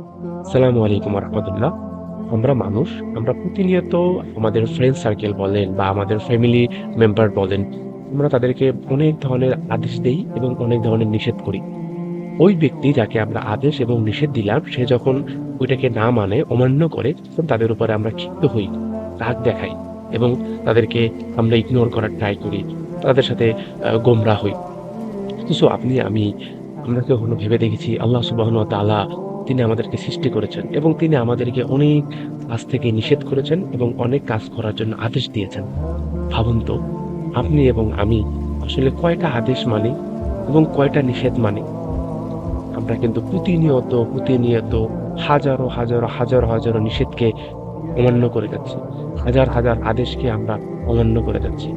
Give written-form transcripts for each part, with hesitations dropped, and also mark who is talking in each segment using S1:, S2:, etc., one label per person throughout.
S1: আসসালামু আলাইকুম রহমতুল্লাহ। আমরা মানুষ, আমরা প্রতিনিয়ত আমাদের ফ্রেন্ড সার্কেল বলেন বা আমাদের ফ্যামিলি মেম্বার বলেন, আমরা তাদেরকে অনেক ধরনের আদেশ দেই এবং অনেক ধরনের নিষেধ করি। ওই ব্যক্তি যাকে আমরা আদেশ এবং নিষেধ দিলাম, সে যখন ওইটাকে না মানে, অমান্য করে, তখন তাদের উপরে আমরা ক্ষিপ্ত হই, রাগ দেখাই এবং তাদেরকে আমরা ইগনোর করার ট্রাই করি, তাদের সাথে গোমরা হই। অথচ আমরা কি কখনো ভেবে দেখেছি আল্লাহ সুবহানাহু ওয়া তাআলা তিনি আমাদেরকে সৃষ্টি করেছেন এবং তিনি আমাদেরকে অনেক কাজ থেকে নিষেধ করেছেন এবং অনেক কাজ করার জন্য আদেশ দিয়েছেন। ভাবুন তো, আপনি এবং আমি আসলে কয়টা আদেশ মানি এবং কয়টা নিষেধ মানি? আমরা কিন্তু প্রতিনিয়ত হাজারো নিষেধকে অমান্য করে যাচ্ছি। হাজার আদেশকে আমরা অমান্য করে যাচ্ছি।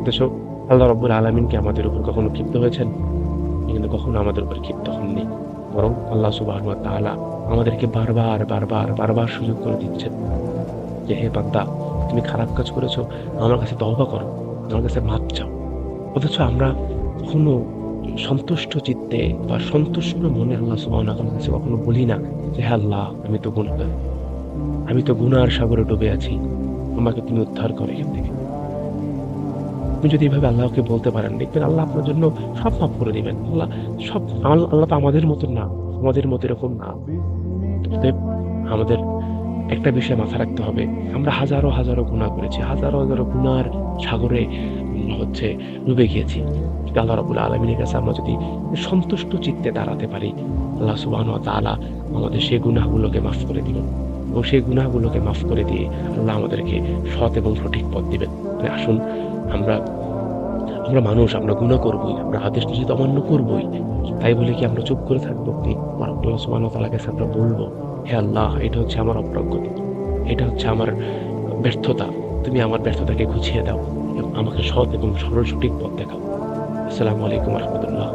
S1: অথচ আল্লাহ রাব্বুল আলামিন কি আমাদের উপর কখনো ক্ষিপ্ত হয়েছেন? কিন্তু কখনো আমাদের উপর ক্ষিপ্ত হননি। বরং আল্লাহ সুবহানাহু ওয়া তাআলা আমাদেরকে বারবার সুযোগ করে দিচ্ছেন যে, "হে বান্দা, তুমি খারাপ কাজ করেছো, আমার কাছে তওবা করো, আমার কাছে মাফ চাও।" অথচ আমরা কখনো সন্তুষ্ট চিত্তে বা সন্তুষ্ট মনে আল্লাহ সুবহানাহু ওয়া তাআলার কাছে কখনো বলি না যে, "হে আল্লাহ, আমি তো গুনাহগার। আমি তো গুনার সাগরে ডুবে আছি। আমাকে তুমি উদ্ধার করো এখান থেকে।" আপনি যদি এভাবে আল্লাহকে বলতে পারেন, দেখবেন আল্লাহ আপনার জন্য সব মাফ করে দিবেন। আল্লাহ তো আমাদের মতন না। আমাদের মতো এরকম না। অতএব আমাদের একটা বিষয় মাথায় রাখতে হবে। আমরা হাজারো গুনাহ করেছি। হাজারো গুনার সাগরে হচ্ছে ডুবে গিয়েছি। কিন্তু আল্লাহ রাব্বুল আলামিনের কাছে আমরা যদি সন্তুষ্ট চিত্তে দাঁড়াতে পারি, আল্লাহ সুবহানাহু ওয়া তাআলা আমাদের সেই গুনাহগুলোকে মাফ করে দিবেন। এবং সেই গুনাহগুলোকে মাফ করে দিয়ে আল্লাহ আমাদেরকে সৎ এবং সঠিক পথ দিবেন। আসুন, আমরা আমরা মানুষ, আমরা গুনাহ করবই। আমরা আদেশ নিষেধ অমান্য করবই। তাই বলে কি আমরা চুপ করে থাকবো? আমার আল্লাহ সুবহানাহু ওয়া তাআলার কাছে আমরা বলব, "হে আল্লাহ, এটা হচ্ছে আমার অপ্রাজ্ঞতা। এটা হচ্ছে আমার ব্যর্থতা। তুমি আমার ব্যর্থতাকে ঘুচিয়ে দাও এবং আমাকে সৎ এবং সরল সঠিক পথ দেখাও।" আসসালামু আলাইকুম ওয়া রাহমাতুল্লাহ।